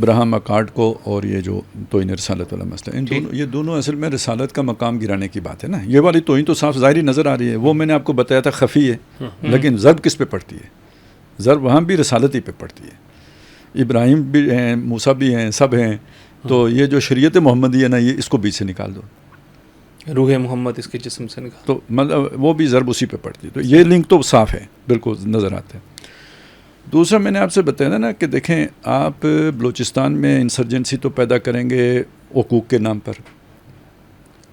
Abraham accord کو اور یہ جو توہین رسالت والا مسئلہ، ان دونوں، یہ دونوں اصل میں رسالت کا مقام گرانے کی بات ہے نا. یہ والی توہین تو صاف ظاہری نظر آ رہی ہے، وہ میں نے آپ کو بتایا تھا خفی ہے، لیکن ضرب کس پہ پڑتی ہے؟ ضرب وہاں بھی رسالتی پہ پڑتی ہے. ابراہیم بھی ہیں، موسیٰ بھی ہیں، سب ہیں. تو یہ جو شریعت محمدی ہے نا، یہ اس کو بیچ سے نکال دو، روح محمد اس کے جسم سے نکال، تو مطلب وہ بھی ضرب اسی پہ پڑتی ہے. تو یہ لنک تو صاف ہے، بالکل نظر آتا ہے. دوسرا میں نے آپ سے بتایا نا کہ دیکھیں آپ بلوچستان میں انسرجنسی تو پیدا کریں گے حقوق کے نام پر،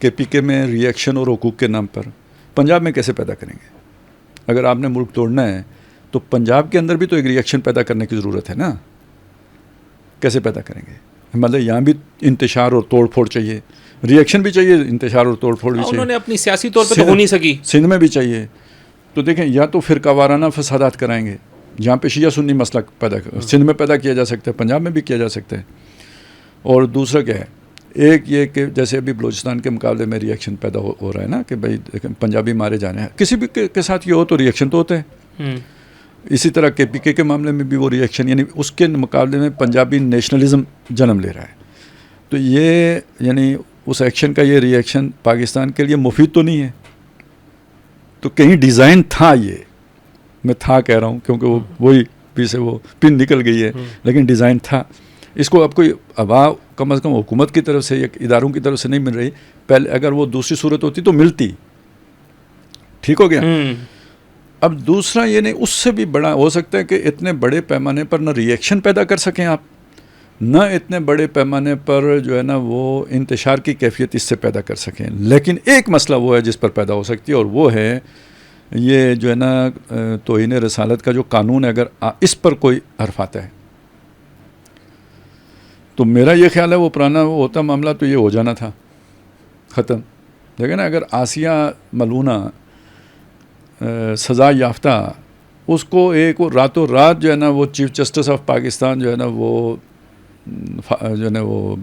کے پی کے میں ری ایکشن اور حقوق کے نام پر. پنجاب میں کیسے پیدا کریں گے؟ اگر آپ نے ملک توڑنا ہے تو پنجاب کے اندر بھی تو ایک ری ایکشن پیدا کرنے کی ضرورت ہے نا. کیسے پیدا کریں گے؟ مطلب یہاں بھی انتشار اور توڑ پھوڑ چاہیے، ری ایکشن بھی چاہیے، انتشار اور توڑ پھوڑ بھی چاہیے. انہوں نے اپنی سیاسی طور پہ تو ہو نہیں سکی، سندھ میں بھی چاہیے. تو دیکھیں یا تو فرقہ وارانہ فسادات کرائیں گے جہاں پہ شیعہ سنی مسئلہ پیدا سندھ میں پیدا کیا جا سکتا ہے، پنجاب میں بھی کیا جا سکتا ہے. اور دوسرا کیا ہے، ایک یہ کہ جیسے ابھی بلوچستان کے مقابلے میں ری ایکشن پیدا ہو رہا ہے نا کہ بھائی پنجابی مارے جانے ہیں، کسی بھی کے ساتھ یہ ہو تو ری ایکشن تو ہوتا ہے. اسی طرح کے پی کے معاملے میں بھی وہ ری ایکشن، یعنی اس کے مقابلے میں پنجابی نیشنلزم جنم لے رہا ہے. تو یہ یعنی اس ایکشن کا یہ ری ایکشن پاکستان کے لیے مفید تو نہیں ہے. تو کہیں ڈیزائن تھا، یہ میں تھا کہہ رہا ہوں کیونکہ وہ وہی پیچھے وہ پن نکل گئی ہے، لیکن ڈیزائن تھا. اس کو اب کوئی ہوا کم از کم حکومت کی طرف سے یا اداروں کی طرف سے نہیں مل رہی. پہلے اگر وہ دوسری صورت ہوتی تو ملتی، ٹھیک ہو گیا. اب دوسرا یہ نہیں، اس سے بھی بڑا ہو سکتا ہے کہ اتنے بڑے پیمانے پر نہ ری ایکشن پیدا کر سکیں آپ، نہ اتنے بڑے پیمانے پر جو ہے نا وہ انتشار کی کیفیت اس سے پیدا کر سکیں. لیکن ایک مسئلہ وہ ہے جس پر پیدا ہو سکتی ہے، اور وہ ہے یہ جو ہے نا توہین رسالت کا جو قانون ہے. اگر اس پر کوئی حرف آتا ہے تو میرا یہ خیال ہے وہ پرانا وہ ہوتا معاملہ تو یہ ہو جانا تھا ختم. لیکن اگر آسیہ ملونہ سزا یافتہ، اس کو ایک راتوں رات جو ہے نا وہ چیف جسٹس آف پاکستان جو ہے نا وہ جو ہے نا وہ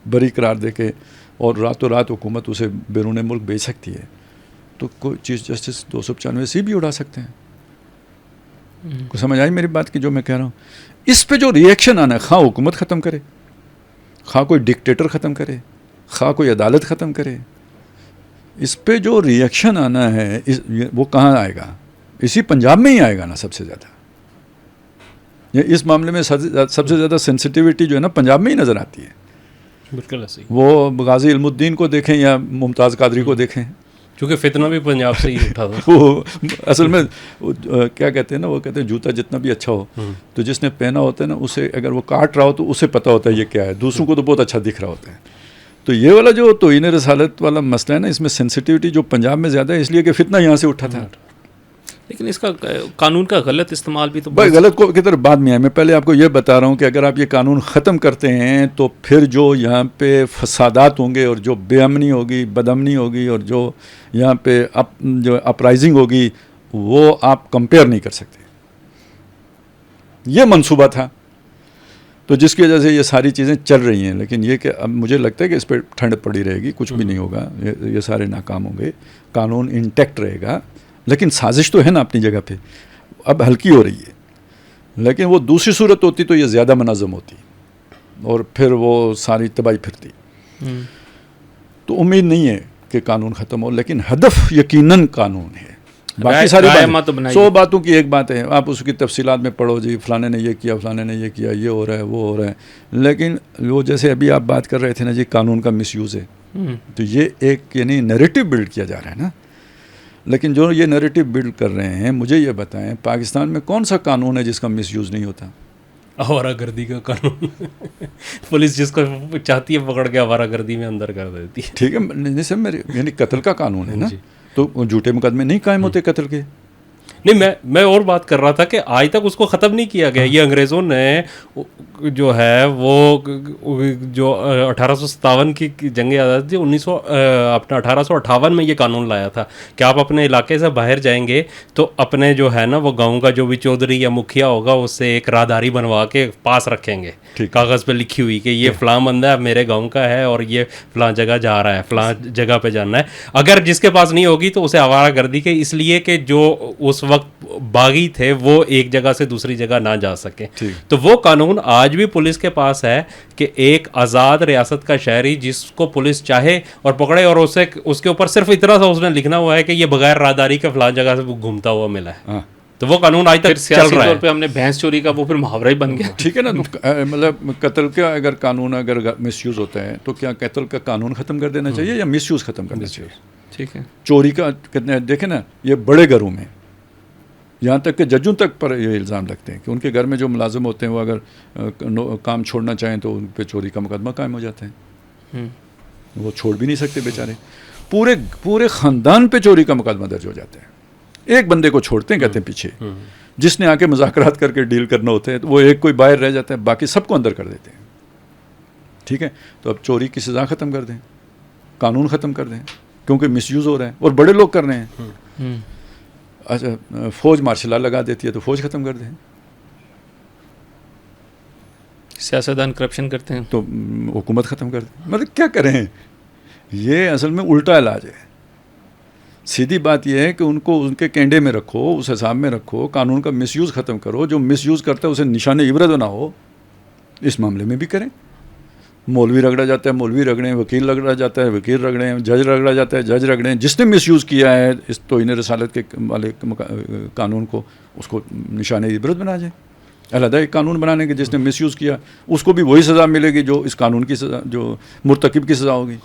بری قرار دے کے اور راتوں رات حکومت اسے بیرون ملک بھیج سکتی ہے، تو کوئی چیف جسٹس 295 بھی اڑا سکتے ہیں. کو سمجھ آئی میری بات کی جو میں کہہ رہا ہوں؟ اس پہ جو ری ایکشن آنا ہے، خواہ حکومت ختم کرے، خواہ کوئی ڈکٹیٹر ختم کرے، خواہ کوئی عدالت ختم کرے، اس پہ جو ری ایکشن آنا ہے وہ کہاں آئے گا؟ اسی پنجاب میں ہی آئے گا نا سب سے زیادہ. اس معاملے میں سب سے زیادہ سینسٹیوٹی جو ہے نا پنجاب میں ہی نظر آتی ہے. بالکل ایسے ہی. وہ غازی علم الدین کو دیکھیں یا ممتاز قادری کو دیکھیں، کیونکہ فتنہ بھی پنجاب سے ہی اٹھا تھا. وہ اصل میں کیا کہتے ہیں نا، وہ کہتے ہیں جوتا جتنا بھی اچھا ہو تو جس نے پہنا ہوتا ہے نا اسے اگر وہ کاٹ رہا ہو تو اسے پتہ ہوتا ہے یہ کیا ہے، دوسروں کو تو بہت اچھا دکھ رہا ہوتا ہے. تو یہ والا جو توہین رسالت والا مسئلہ ہے نا، اس میں سینسٹیوٹی جو پنجاب میں زیادہ ہے اس لیے کہ فتنہ یہاں سے اٹھا تھا. لیکن اس کا قانون کا غلط استعمال بھی تو بھائی غلط کو کی طرف بعد میں آئے. میں پہلے آپ کو یہ بتا رہا ہوں کہ اگر آپ یہ قانون ختم کرتے ہیں تو پھر جو یہاں پہ فسادات ہوں گے اور جو بے امنی ہوگی، بد امنی ہوگی، اور جو یہاں پہ جو اپرائزنگ ہوگی وہ آپ کمپیئر نہیں کر سکتے. یہ منصوبہ تھا تو جس کی وجہ سے یہ ساری چیزیں چل رہی ہیں. لیکن یہ کہ اب مجھے لگتا ہے کہ اس پہ ٹھنڈ پڑی رہے گی، کچھ بھی نہیں ہوگا، یہ سارے ناکام ہوں گے، قانون انٹیکٹ رہے گا. لیکن سازش تو ہے نا اپنی جگہ پہ، اب ہلکی ہو رہی ہے. لیکن وہ دوسری صورت ہوتی تو یہ زیادہ منظم ہوتی اور پھر وہ ساری تباہی پھرتی. تو امید نہیں ہے کہ قانون ختم ہو، لیکن ہدف یقیناً قانون ہے. باقی ساری 100 باتوں کی ایک بات ہے، آپ اس کی تفصیلات میں پڑھو، جی فلانے نے یہ کیا، فلانے نے یہ کیا، یہ ہو رہا ہے، وہ ہو رہا ہے. لیکن وہ جیسے ابھی آپ بات کر رہے تھے نا جی قانون کا مس یوز ہے، تو یہ ایک یعنی نیریٹو بلڈ کیا جا رہا ہے نا. لیکن جو یہ نیریٹو بلڈ کر رہے ہیں، مجھے یہ بتائیں پاکستان میں کون سا قانون ہے جس کا مس یوز نہیں ہوتا؟ آوارہ گردی کا قانون. پولیس جس کو چاہتی ہے پکڑ کے آوارہ گردی میں اندر کر دیتی ہے. ٹھیک ہے، جیسے میرے یعنی قتل کا قانون ہے نا، تو جھوٹے مقدمے نہیں قائم ہوتے قتل کے. نہیں، میں اور بات کر رہا تھا کہ آج تک اس کو ختم نہیں کیا گیا. یہ انگریزوں نے جو ہے وہ جو 1857 کی جنگ آزادی تھی، 1858 میں یہ قانون لایا تھا کہ آپ اپنے علاقے سے باہر جائیں گے تو اپنے جو ہے نا وہ گاؤں کا جو بھی چودھری یا مکھیا ہوگا اس سے ایک راہداری بنوا کے پاس رکھیں گے، کاغذ پہ لکھی ہوئی کہ یہ فلاں بندہ میرے گاؤں کا ہے اور یہ فلاں جگہ جا رہا ہے، فلاں جگہ پہ جانا ہے. اگر جس کے پاس نہیں ہوگی تو اسے آوارہ گردی کے، اس لیے کہ جو اس وقت باغی تھے وہ ایک جگہ سے دوسری جگہ نہ جا سکیں. ٹھیک. تو وہ قانون آج بھی پولیس کے پاس ہے کہ ایک آزاد ریاست کا شہری جس کو پولیس چاہے اور پکڑے اور اسے اس کے اوپر صرف اتنا سا اس نے لکھنا ہوا ہے کہ یہ بغیر راہداری کے فلان جگہ سے گھومتا ہوا ملا ہے. ہاں تو وہ قانون آج تک چل سیاسی رہا طور ہے. پہ ہم نے بھینس چوری کا وہ پھر محاورہ ہی بن گیا. ٹھیک ہے نا. مطلب قتل کا اگر قانون اگر مس یوز ہوتا ہے تو کیا قتل کا قانون ختم کر دینا چاہیے یا مس یوز ختم کرنا چاہیے؟ ٹھیک ہے. چوری کا دیکھیں نا یہ بڑے گھروں میں یہاں تک کہ ججوں تک پر یہ الزام لگتے ہیں کہ ان کے گھر میں جو ملازم ہوتے ہیں وہ اگر کام چھوڑنا چاہیں تو ان پہ چوری کا مقدمہ قائم ہو جاتا ہے. وہ چھوڑ بھی نہیں سکتے بیچارے. پورے خاندان پہ چوری کا مقدمہ درج ہو جاتا ہے. ایک بندے کو چھوڑتے ہیں کہتے ہیں پیچھے جس نے آ کے مذاکرات کر کے ڈیل کرنا ہوتا ہے تو وہ ایک کوئی باہر رہ جاتا ہے باقی سب کو اندر کر دیتے ہیں. ٹھیک ہے. تو اب چوری کی سزا ختم کر دیں قانون ختم کر دیں کیونکہ مس یوز ہو رہا ہے اور بڑے لوگ کر رہے ہیں. اچھا فوج مارشل لا لگا دیتی ہے تو فوج ختم کر دیں. سیاستدان کرپشن کرتے ہیں تو حکومت ختم کر دیں. مطلب کیا کریں. یہ اصل میں الٹا علاج ہے. سیدھی بات یہ ہے کہ ان کو ان کے کینڈے میں رکھو اس حساب میں رکھو قانون کا مس یوز ختم کرو. جو مس یوز کرتا ہے اسے نشان عبرت بناؤ. اس معاملے میں بھی کریں. مولوی رگڑا جاتا ہے مولوی رگڑیں وکیل رگڑا جاتا ہے وکیل رگڑیں جج رگڑا جاتا ہے جج رگڑیں. جس نے مس یوز کیا ہے اس توہین رسالت کے والے قانون کو اس کو نشان عبرت بنا جائے. علیحدہ ایک قانون بنانے کے جس نے مس یوز کیا اس کو بھی وہی سزا ملے گی جو اس قانون کی سزا جو مرتکب کی سزا ہوگی.